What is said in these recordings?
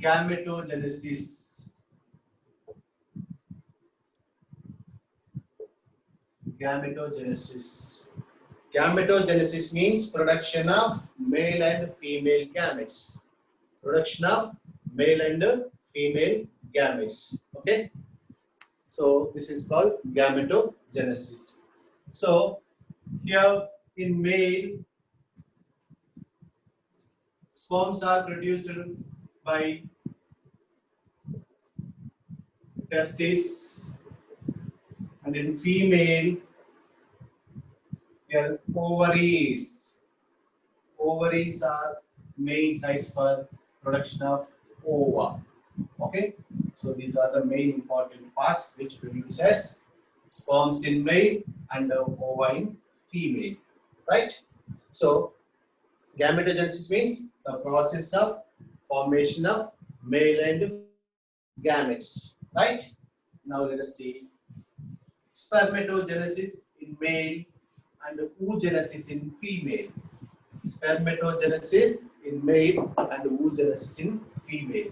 Gametogenesis. Gametogenesis. Gametogenesis means production of male and female gametes. Production of male and female gametes. Okay. So this is called gametogenesis. So here in male, sperms are produced by testes, and in female, here ovaries. Ovaries are main sites for production of ova. Okay, so these are the main important parts which produces sperms in male and ova in female, right? So gametogenesis means the process of formation of male and gametes, right? Now let us see spermatogenesis in male and oogenesis in female. Spermatogenesis in male and oogenesis in female.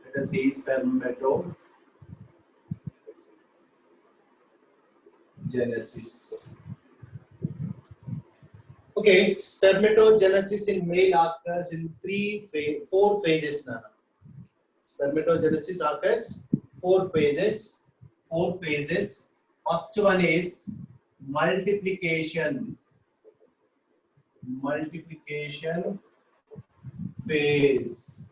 Let us see spermatogenesis. Okay, spermatogenesis in male occurs in four phases now. Spermatogenesis occurs four phases. First one is multiplication. Multiplication phase.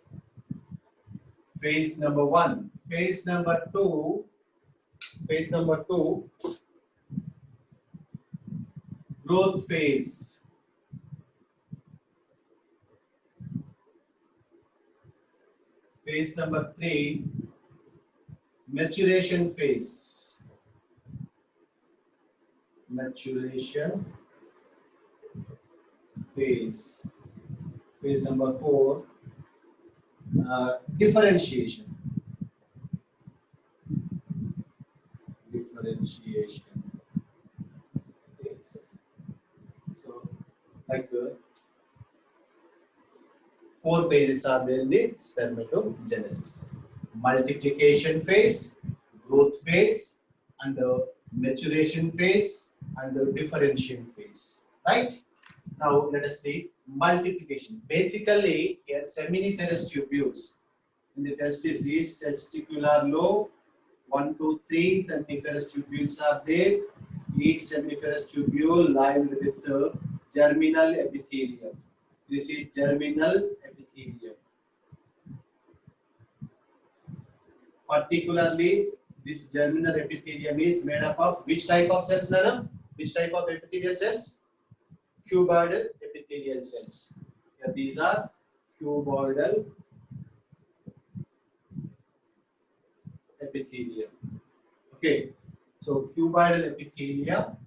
Phase number one. Phase number two. Growth phase. Phase number three, maturation phase. Maturation phase. Phase number four, differentiation. Differentiation phase. So, like four phases are there in the spermatogenesis: multiplication phase, growth phase, and the maturation phase, and the differentiation phase. Right? Now let us see multiplication. Basically, here seminiferous tubules in the testis is testicular lobe. 1, 2, 3 seminiferous tubules are there. Each seminiferous tubule lined with the germinal epithelium. This is germinal epithelium. Particularly, this germinal epithelium is made up of which type of cells, Nana? Which type of epithelial cells? Cuboidal epithelial cells. Here these are cuboidal epithelium. Okay, so cuboidal epithelium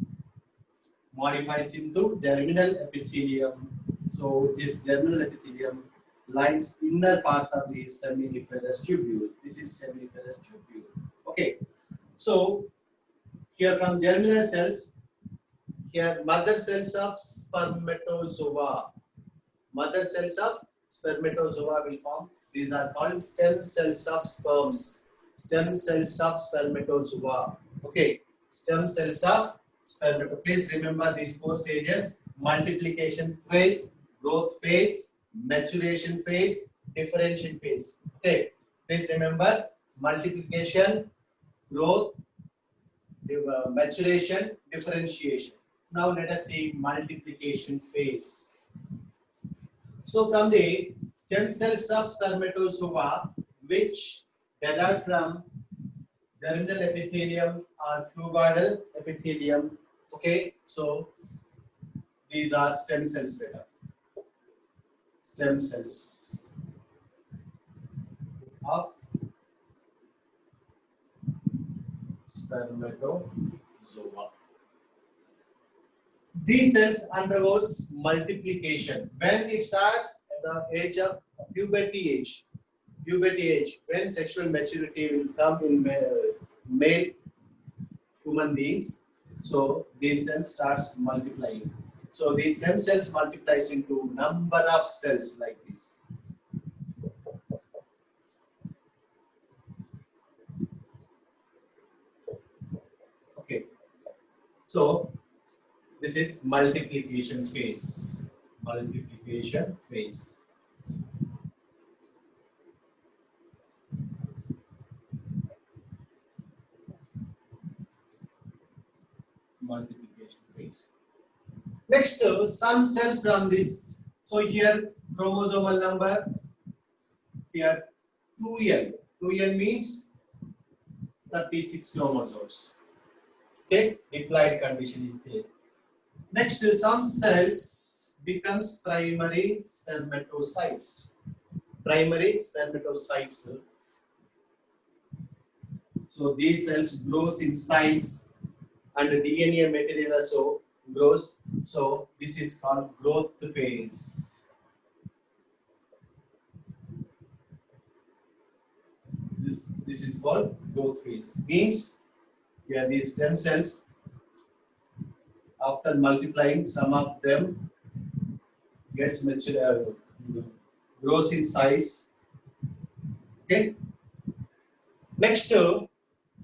modifies into germinal epithelium. So this germinal epithelium lines inner part of the seminiferous tubule. This is seminiferous tubule. Okay, so here from germinal cells, here mother cells of spermatozoa. Mother cells of spermatozoa will form. These are called stem cells of sperms. Stem cells of spermatozoa. Okay, stem cells of spermatozoa. Please remember these four stages: multiplication phase, growth phase, maturation phase, differentiation phase. Okay, please remember multiplication, growth, maturation, differentiation. Now let us see multiplication phase. So from the stem cells of spermatozoa, which derived from germinal epithelium or cuboidal epithelium. Okay, so these are stem cells data. Stem cells of spermatozoa. These cells undergoes multiplication when it starts at the age of puberty age. Puberty age, when sexual maturity will come in male human beings. So these cells starts multiplying. So these stem cells multiplies into number of cells like this. So this is multiplication phase. Multiplication phase. Multiplication phase. Next, some cells from this. So here chromosomal number. Here 2n. 2n means 36 chromosomes. Okay, diploid condition is there. Next, some cells becomes primary spermatocytes. Primary spermatocytes. So these cells grows in size and DNA material also grows. So this is called growth phase. This is called growth phase. Means here these stem cells, after multiplying, some of them gets mature, grows in size. Okay. Next,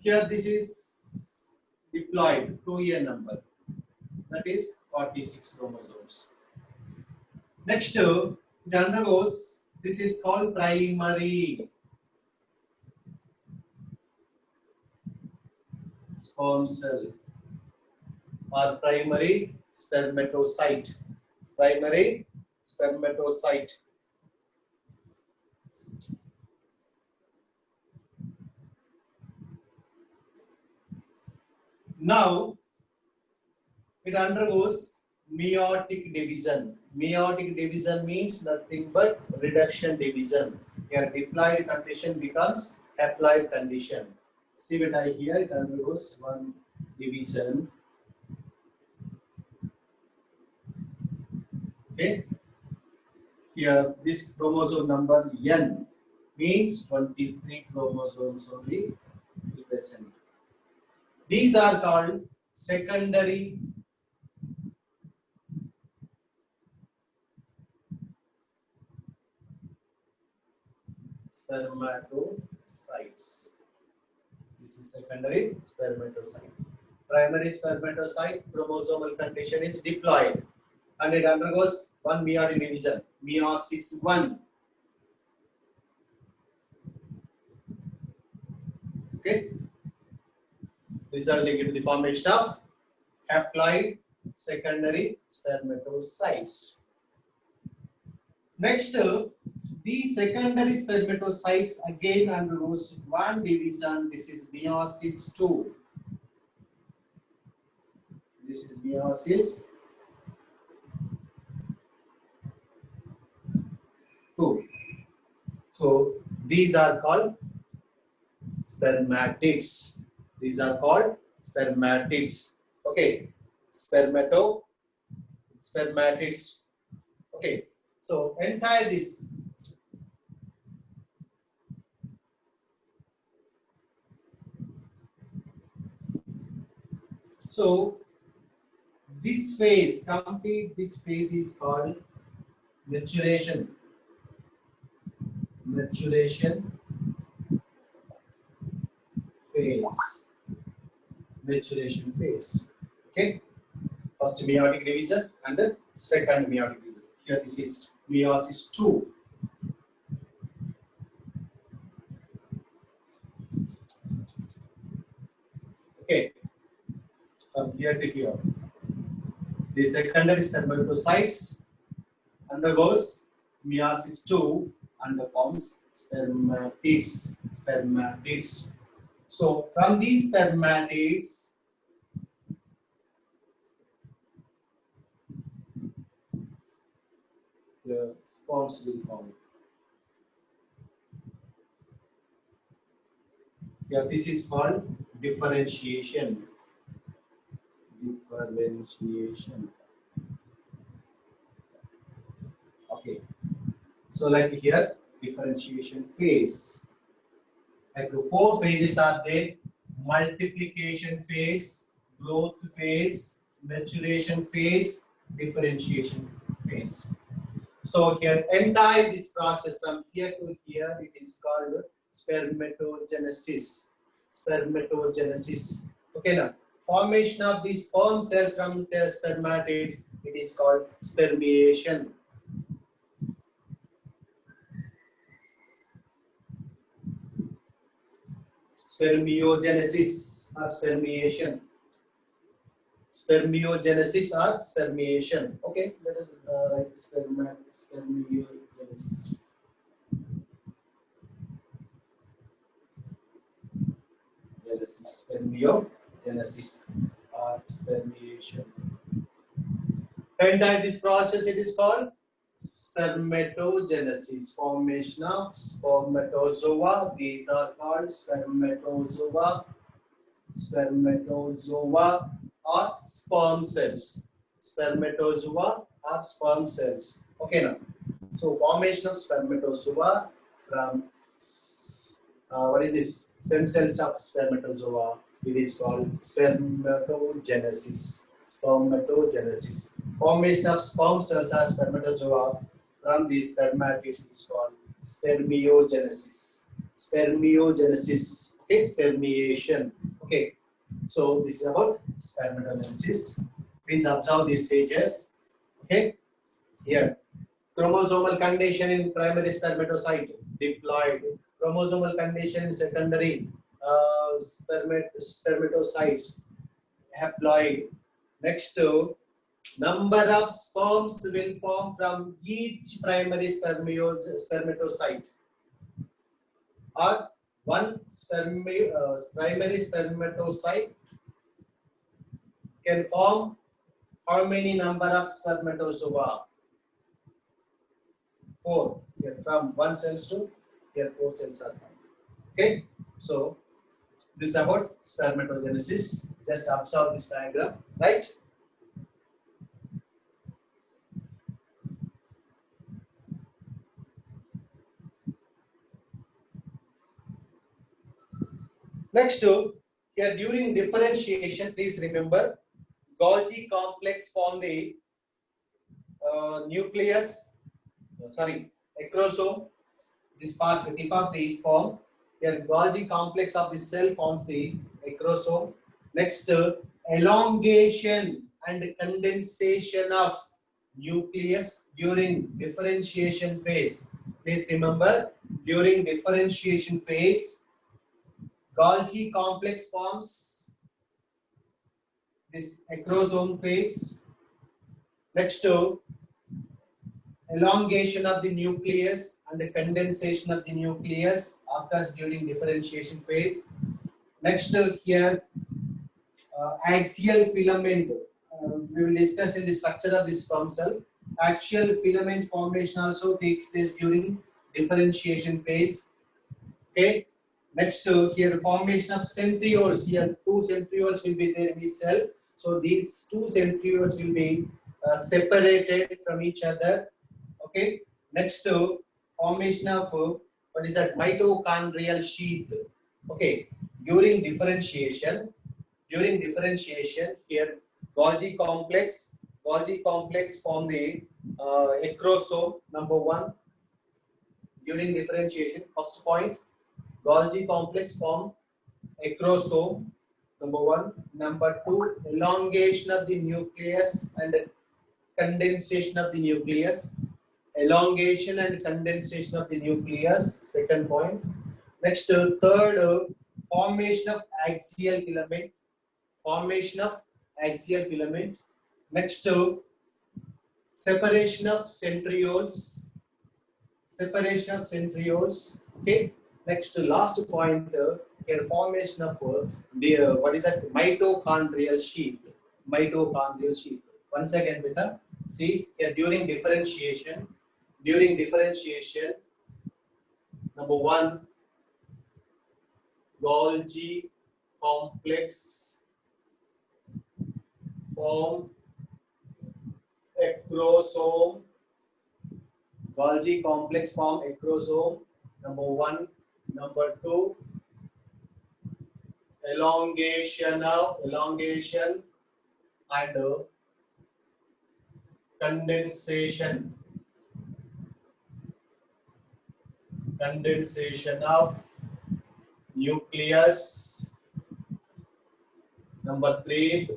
here this is diploid 2n number, that is 46 chromosomes. Next, it undergoes, this is called primary sperm cell or primary spermatocyte. Primary spermatocyte. Now it undergoes meiotic division. Meiotic division means nothing but reduction division. Here diploid condition becomes haploid condition. See what I here, it undergoes one division. Okay. Here this chromosome number n means 23 chromosomes only present. These are called secondary spermatocytes. This is secondary spermatocyte. Primary spermatocyte chromosomal condition is diploid and it undergoes one meiotic division, meiosis 1. Okay, resulting in the formation of haploid secondary spermatocytes. Next, the secondary spermatocytes again undergoes one division. This is meiosis 2. This is meiosis 2. So these are called spermatids. These are called spermatids. Okay, spermatids. Okay, so entire this. So this phase, complete this phase is called maturation. Maturation phase. Maturation phase. Okay. First meiotic division and the second meiotic division. Here this is meiosis 2. Okay. From here to here. The secondary spermatocytes undergoes meiosis 2 and forms spermatids. Spermatids. So from these spermatids, the sperms will form. Yeah, this is called differentiation. Differentiation. Okay. So like here, differentiation phase. Like 4 phases are there: multiplication phase, growth phase, maturation phase, differentiation phase. So here, entire this process from here to here, it is called spermatogenesis. Spermatogenesis. Okay now. formation of the sperm cells from the spermatids, it is called spermiation. Spermiogenesis or spermiation. Spermiogenesis or spermiation. Okay, let us write spermiogenesis. Spermiogenesis or spermiation. Entire this process, it is called spermatogenesis, formation of spermatozoa. These are called spermatozoa or sperm cells. Spermatozoa or sperm cells. Okay now. So formation of spermatozoa from what is this? Stem cells of spermatozoa. It is called spermatogenesis. Spermatogenesis. Formation of sperm cells or spermatozoa from these spermatids is called spermiogenesis. Spermiogenesis. Okay, spermiation. Okay. So this is about spermatogenesis. Please observe these stages. Okay. Here, chromosomal condition in primary spermatocyte diploid. Chromosomal condition in secondary spermatocytes haploid. Next, number of sperms will form from each primary spermatocyte, or one primary spermatocyte can form how many number of spermatozoa? 4. Here from 1 cells to here 4 cells are found. Okay, so this is about spermatogenesis. Just observe this diagram, right? Next, here during differentiation, please remember Golgi complex form the nucleus, acrosome. This part, the tip of the sperm. Here, Golgi complex of the cell forms the acrosome. Next, elongation and condensation of nucleus during differentiation phase. Please remember, during differentiation phase, Golgi complex forms this acrosome phase. Next, elongation of the nucleus and the condensation of the nucleus occurs during differentiation phase. Next, here axial filament. We will discuss in the structure of this sperm cell. Axial filament formation also takes place during differentiation phase. Okay. Next, here formation of centrioles. Here 2 centrioles will be there in this cell. So these 2 centrioles will be separated from each other. Okay. Next, formation of what is that? Mitochondrial sheath. Okay. During differentiation, here Golgi complex form the acrosome. Number 1. During differentiation, first point, Golgi complex form acrosome. Number 1. Number 2, elongation of the nucleus and condensation of the nucleus. Elongation and condensation of the nucleus. Second point. Next, third, formation of axial filament. Next, separation of centrioles. Okay. Next, last point, here formation of what is that? Mitochondrial sheath. Once again, beta. See here during differentiation. Number 1, Golgi complex form acrosome. Golgi complex form acrosome. Number 1. Number 2, elongation and condensation of nucleus Number 3,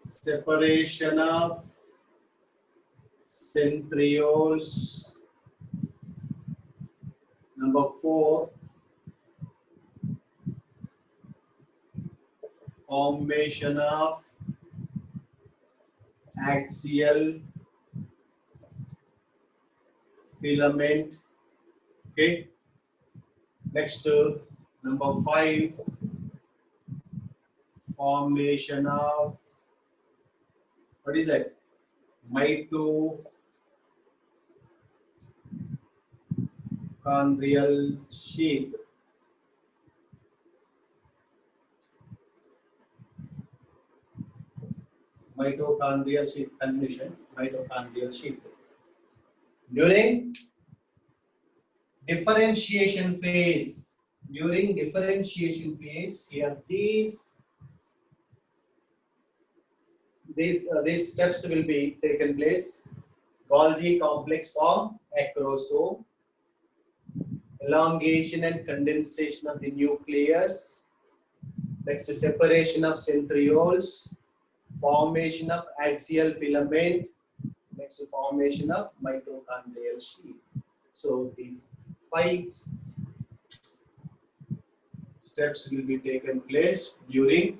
separation of centrioles. Number 4, formation of axial filament. Okay. Next, number 5, formation of, what is that? Mitochondrial sheath. Mitochondrial sheath condition. Mitochondrial sheath. During differentiation phase. During differentiation phase, here these steps will be taken place. Golgi complex form, acrosome, elongation and condensation of the nucleus. Next, separation of centrioles, formation of axial filament. Next, formation of mitochondrial sheath. So these 5 steps will be taken place during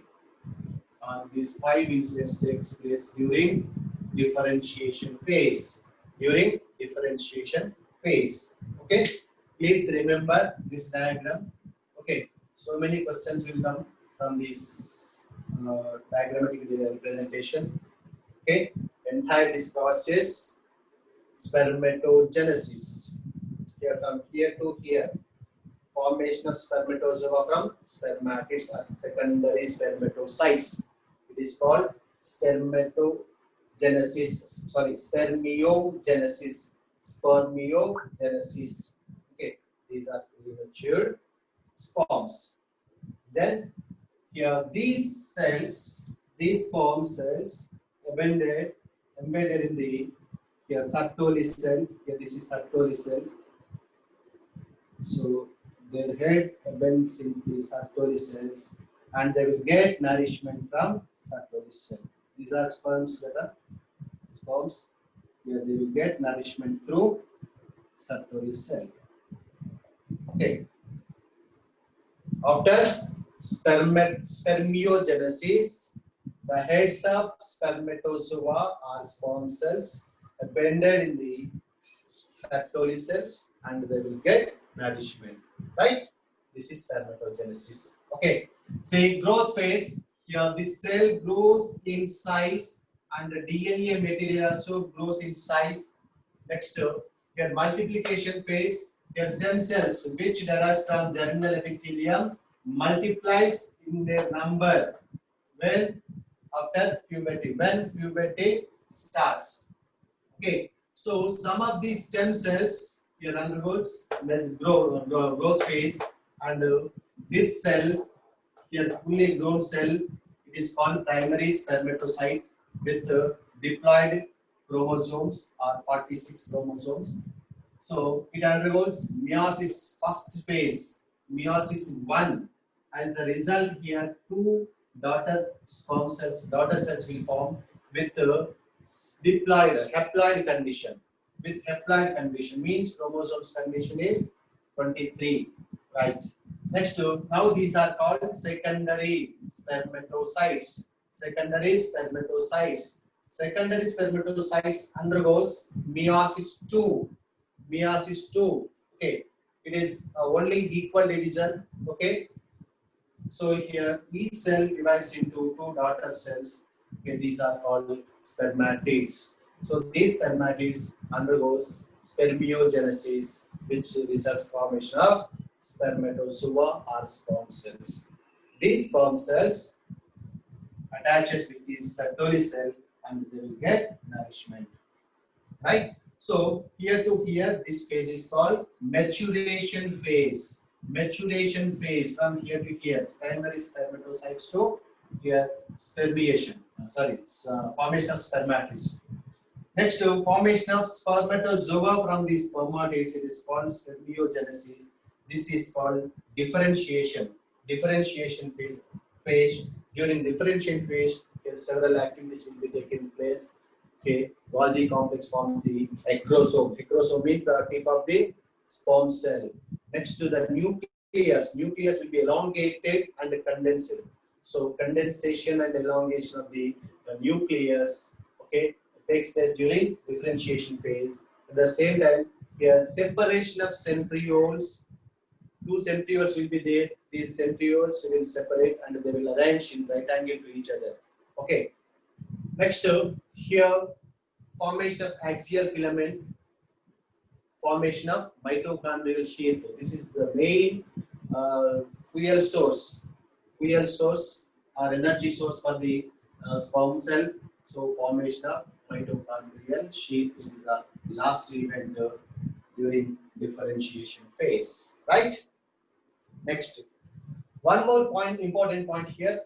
these 5 incidents takes place during differentiation phase. During differentiation phase. Okay. Please remember this diagram. Okay. So many questions will come from this diagrammatic representation. Okay. Entire this process, spermatogenesis. Here from here to here. Formation of spermatozoa from spermatids or secondary spermatocytes. It is called spermatogenesis. Sorry, spermiogenesis. Spermiogenesis. Okay, these are immature sperms. Then here these cells, these sperm cells, embedded in the here Sertoli cell. Here this is Sertoli cell. So their head embeds in the Sertoli cells and they will get nourishment from Sertoli cell. These are sperms that are sperms. Here they will get nourishment through Sertoli cell. Okay. After spermiogenesis, the heads of spermatozoa are sperm cells embedded in the Sertoli cells and they will get nourishment. Right? This is spermatogenesis. Okay. See, growth phase. Here this cell grows in size and the DNA material also grows in size. Next, here multiplication phase. Here stem cells which derive from germinal epithelium multiplies in their number when after puberty. When puberty starts. Okay. So some of these stem cells here undergoes growth phase, and this cell here fully grown cell, it is called primary spermatocyte with diploid chromosomes or 46 chromosomes. So it undergoes meiosis first phase, meiosis 1. As the result here, 2 daughter cells will form with diploid, haploid condition. With haploid condition means chromosomes condition is 23, right? Next, now these are called secondary spermatocytes. Secondary spermatocytes. Secondary spermatocytes undergoes meiosis 2. Meiosis 2. Okay, it is only equal division. Okay, so here each cell divides into 2 daughter cells. Okay, these are called spermatids. So these spermatids undergoes spermiogenesis, which results formation of spermatozoa or sperm cells. These sperm cells attaches with the Sertoli cell and they will get nourishment. Right? So here to here, this phase is called maturation phase. Maturation phase from here to here, primary spermatocytes to here spermiation. Formation of spermatids. Next, formation of spermatozoa from these spermatids. It is called spermiogenesis. This is called differentiation. Differentiation phase. During differentiation phase, several activities will be taking place. Okay, Golgi complex forms the acrosome. Acrosome means the tip of the sperm cell. Next to the nucleus. Nucleus will be elongated and condensed. So condensation and elongation of the nucleus, okay, takes place during differentiation phase. At the same time, here separation of centrioles. Two centrioles will be there. These centrioles will separate and they will arrange in right angle to each other. Okay. Next, here formation of axial filament, formation of mitochondrial sheath. This is the main fuel source or energy source for the sperm cell. So formation of mitochondrial sheath is the last event during differentiation phase, right? Next, one more point, important point here.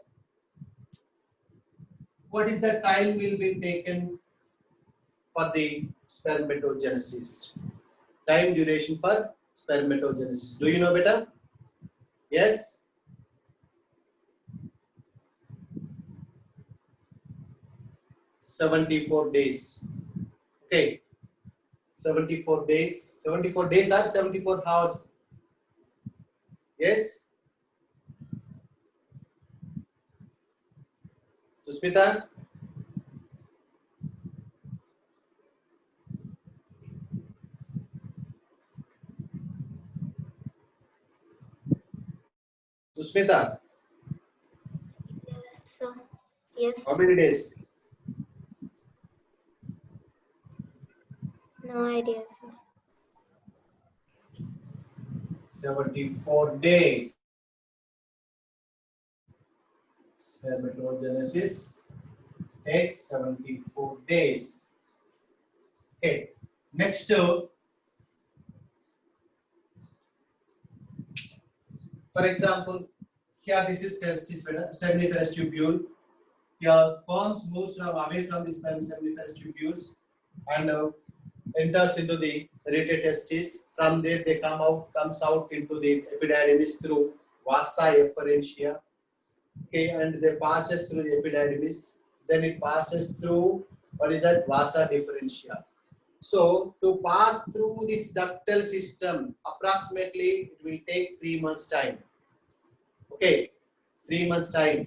What is the time will be taken for the spermatogenesis? Time duration for spermatogenesis. Do you know better? Yes? 74 days. Okay. 74 days. 74 days or 74 hours? Yes? Suspita? Suspita? Yes, sir. Yes. How many days? No idea, sir. 74 days. Spermatogenesis takes 74 days. Okay. Next, for example, here this is testis seminiferous tubule. Here sperms moves from away from the seminiferous tubules and enters into the related testis. From there, they comes out into the epididymis through vasa efferentia. Okay, and they passes through the epididymis. Then it passes through what is that vasa differentia. So to pass through this ductal system, approximately it will take 3 months time. Okay, 3 months time.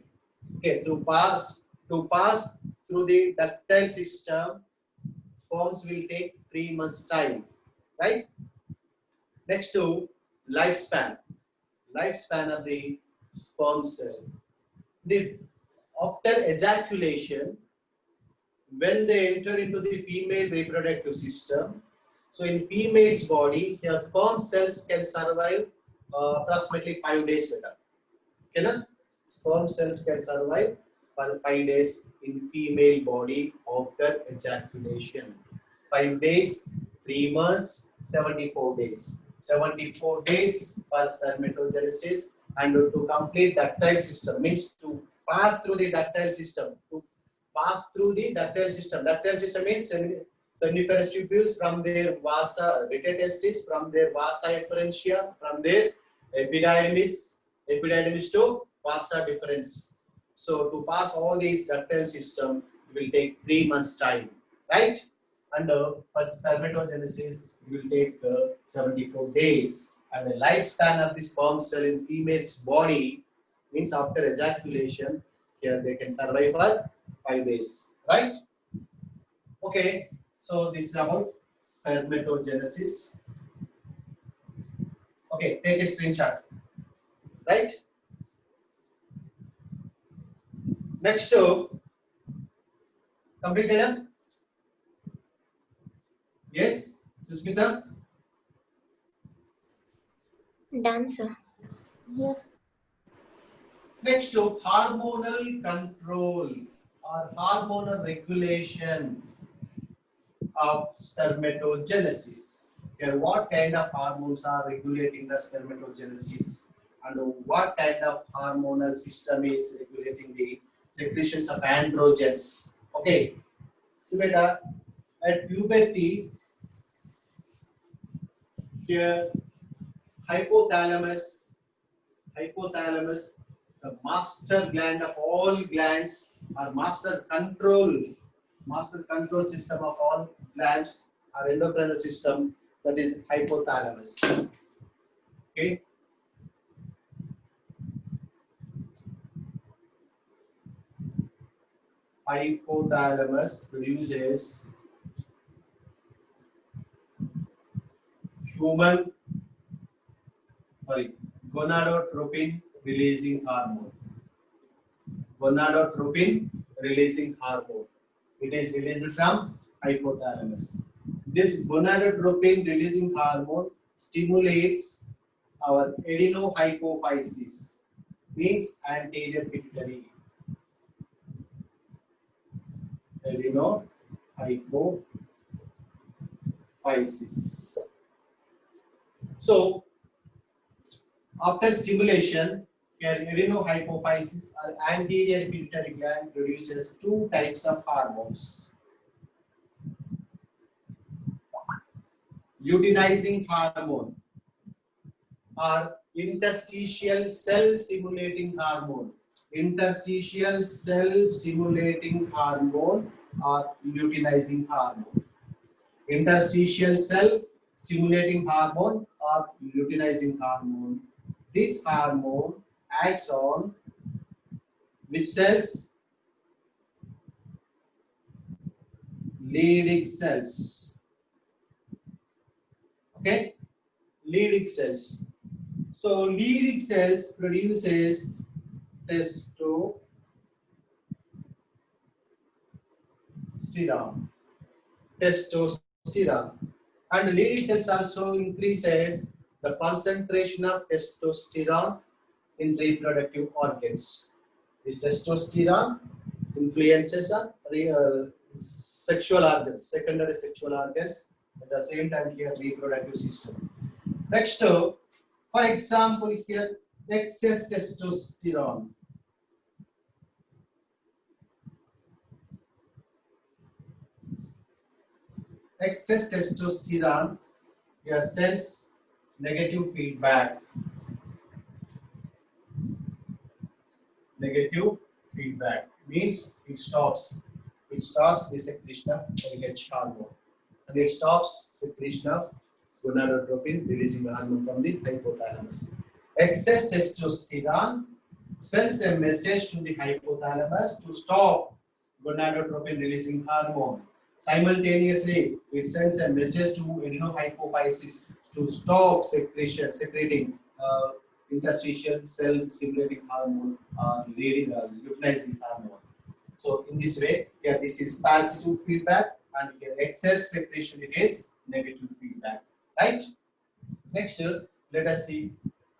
Okay, to pass through the ductile system, sperms will take 3 months time, right? Next to lifespan of the sperm cell. The after ejaculation, when they enter into the female reproductive system, so in female's body, her sperm cells can survive approximately 5 days later. Okay, na? Sperm cells can survive for 5 days in female body after ejaculation. 5 days, 3 months, 74 days. 74 days for spermatogenesis, and to complete ductile system means to pass through the ductile system. Ductile system means seminiferous tubules from their vasa retetestis, from their vasa efferentia, from their epididymis to vasa deferens. So to pass all these ductile system will take 3 months time, right? And for spermatogenesis it will take 74 days. And the lifespan of the sperm cell in female's body means after ejaculation, here they can survive for 5 days, right? Okay, so this is about spermatogenesis. Okay, take a screenshot, right? Next to completed. Yes, Susmita. Done, sir. Yes. Next to hormonal control or hormonal regulation of spermatogenesis. Here, what kind of hormones are regulating the spermatogenesis, and what kind of hormonal system is regulating the secretions of androgens? Okay, so beta, at puberty, here hypothalamus, the master gland of all glands, or master control system of all glands, or endocrine system, that is hypothalamus. Okay. Hypothalamus produces human, gonadotropin releasing hormone. Gonadotropin releasing hormone. It is released from hypothalamus. This gonadotropin releasing hormone stimulates our adenohypophysis, means anterior pituitary. Adenohypophysis. So, after stimulation, here adenohypophysis or anterior pituitary gland produces two types of hormones. Luteinizing hormone or interstitial cell stimulating hormone. Interstitial cell stimulating hormone or luteinizing hormone. Interstitial cell stimulating hormone or luteinizing hormone. This hormone acts on which cells? Leydig cells. Okay, Leydig cells. So Leydig cells produces testosterone. And Leydig cells also increases the concentration of testosterone in reproductive organs. This testosterone influences sexual organs, secondary sexual organs, at the same time here reproductive system. Next, for example, here excess testosterone. Excess testosterone here sends negative feedback. Negative feedback means it stops the secretion of LH hormone, and it stops secretion of gonadotropin releasing hormone from the hypothalamus. Excess testosterone sends a message to the hypothalamus to stop gonadotropin releasing hormone. Simultaneously, it sends a message to adenohypophysis to stop secreting interstitial cell stimulating hormone or luteinizing hormone. So in this way, here this is positive feedback, and here excess secretion it is negative feedback. Right? Next, let us see,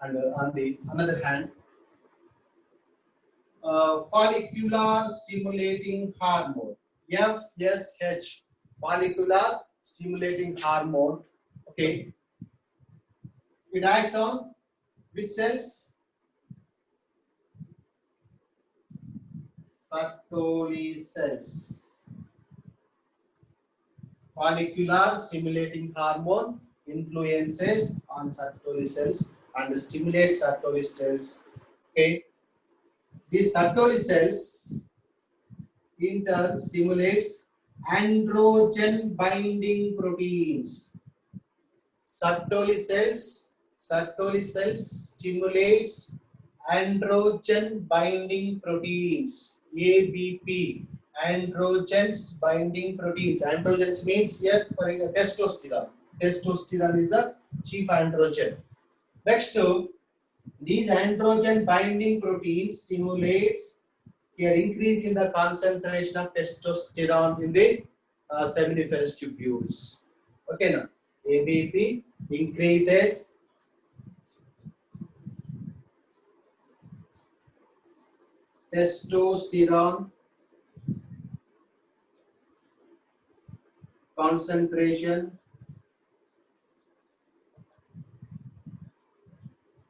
and on the another hand, follicular stimulating hormone, FSH, follicular stimulating hormone. Okay, it acts on which cells? Sertoli cells. Follicular stimulating hormone influences on Sertoli cells and stimulates Sertoli cells. Okay, these Sertoli cells in turn stimulates androgen binding proteins. Sertoli cells stimulates androgen binding proteins, ABP, androgens binding proteins. Androgens means here for testosterone. Testosterone is the chief androgen. Next, these androgen binding proteins stimulates here increase in the concentration of testosterone in the seminiferous tubules. Okay, now ABP increases testosterone concentration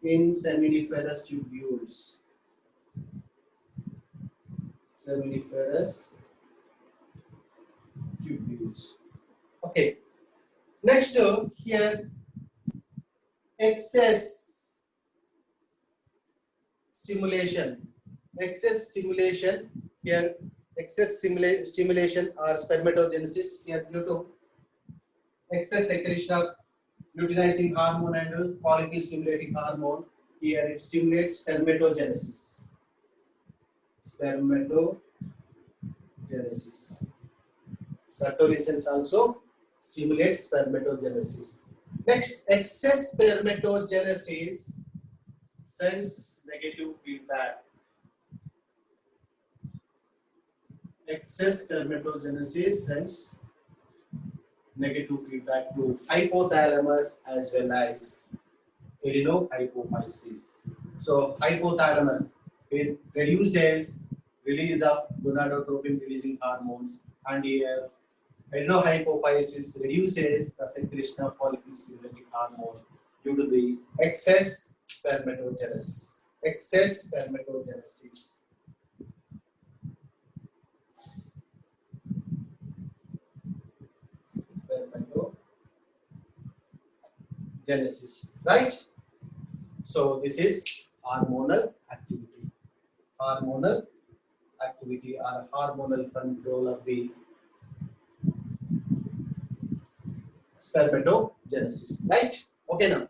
in seminiferous tubules. Seminiferous tubules. Okay. Next, here excess stimulation. Excess stimulation here, stimulation or spermatogenesis here due to excess secretion of luteinizing hormone and follicle stimulating hormone. Here it stimulates spermatogenesis. Spermatogenesis. Sartorisense also stimulates spermatogenesis. Next, excess spermatogenesis sends negative feedback. Excess spermatogenesis sends negative feedback to hypothalamus as well as adenohypophysis. So hypothalamus, it reduces release of gonadotropin releasing hormones, and here adenohypophysis reduces the secretion of follicle stimulating hormone due to the excess spermatogenesis. Excess spermatogenesis. Spermatogenesis, right? So this is hormonal activity. Hormonal activity or hormonal control of the spermatogenesis, right? Okay, now